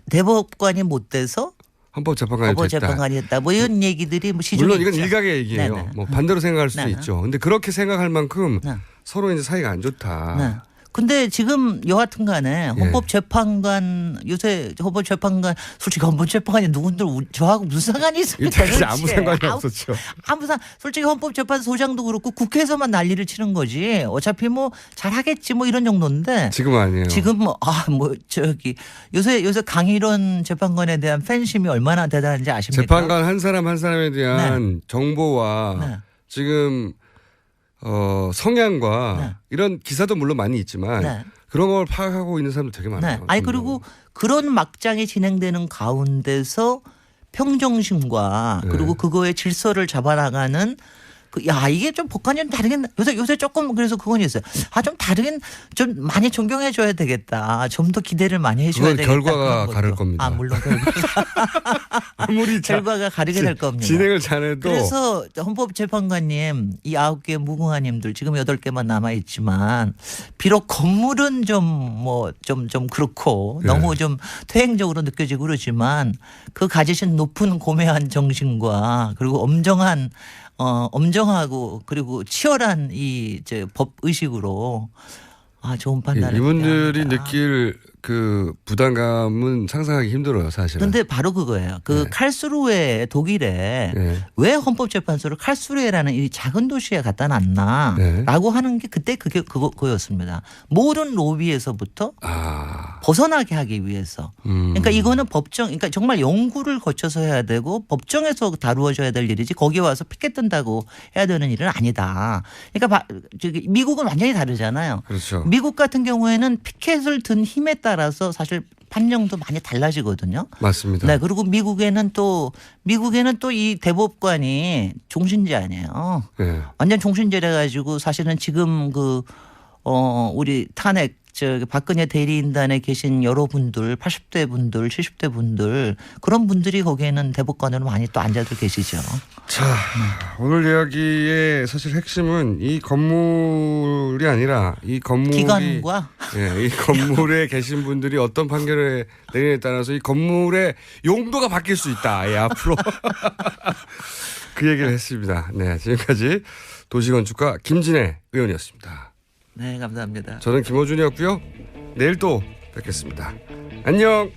대법관이 못 돼서 헌법재판관이 했다. 뭐 이런 얘기들이 뭐 시중에 물론 이건 있죠. 일각의 얘기예요. 네네. 뭐 반대로 생각할 수도 네네. 있죠. 근데 그렇게 생각할 만큼 네. 서로 이제 사이가 안 좋다. 네. 근데 지금 여하튼 간에 헌법재판관 요새 헌법재판관 솔직히 헌법재판관이 누군들 저하고 무슨 상관이 있습니까? 이때까지 아무 상관이 없었죠. 솔직히 헌법재판소장도 그렇고 국회에서만 난리를 치는 거지. 어차피 뭐 잘하겠지 뭐 이런 정도인데. 지금 아니에요. 지금 요새 강일원 재판관에 대한 팬심이 얼마나 대단한지 아십니까? 재판관 한 사람 한 사람에 대한 정보와 지금 성향과 이런 기사도 물론 많이 있지만 그런 걸 파악하고 있는 사람들 되게 많아요. 아니 그리고 그런 막장이 진행되는 가운데서 평정심과 그리고 그거의 질서를 잡아나가는 이게 좀 법관이 좀 다르긴 요새 조금 그래서 그건 있어요. 좀 다르긴 좀 많이 존경해 줘야 되겠다. 좀 더 기대를 많이 해 줘야 되겠다. 결과가 가를 겁니다. 물론 아무리 결과가 가르게 될 겁니다. 진행을 잘해도 그래서 헌법재판관님 이 9개 무궁화님들 지금 8개만 남아 있지만 비록 건물은 좀 그렇고 너무 좀 퇴행적으로 느껴지고 그러지만 그 가지신 높은 고매한 정신과 그리고 엄정한 엄정하고 그리고 치열한 이 법 의식으로 좋은 판단을. 이분들이 느낄 그 부담감은 상상하기 힘들어요, 사실은. 그런데 바로 그거예요. 그 칼스루에 독일에 왜 헌법재판소를 칼스루에라는 이 작은 도시에 갖다 놨나라고 하는 게 그때 그거였습니다. 모든 로비에서부터 벗어나게 하기 위해서. 그러니까 이거는 법정, 그러니까 정말 연구를 거쳐서 해야 되고 법정에서 다루어져야 될 일이지 거기 와서 피켓 든다고 해야 되는 일은 아니다. 그러니까 미국은 완전히 다르잖아요. 그렇죠. 미국 같은 경우에는 피켓을 든 힘에 따라서 사실 판정도 많이 달라지거든요. 맞습니다. 네, 그리고 미국에는 또 이 대법관이 종신제 아니에요. 네. 완전 종신제래 가지고 사실은 지금 우리 탄핵 박근혜 대리인단에 계신 여러분들 80대 분들 70대 분들 그런 분들이 거기에는 대법관으로 많이 또 앉아들 계시죠. 자, 오늘 이야기의 사실 핵심은 이 건물이 아니라 이 건물이 기관과 이 건물에 계신 분들이 어떤 판결을 내리느냐에 따라서 이 건물의 용도가 바뀔 수 있다. 앞으로 그 얘기를 했습니다. 네, 지금까지 도시건축가 김진애 의원이었습니다. 네, 감사합니다. 저는 김호준이었고요. 내일 또 뵙겠습니다. 안녕.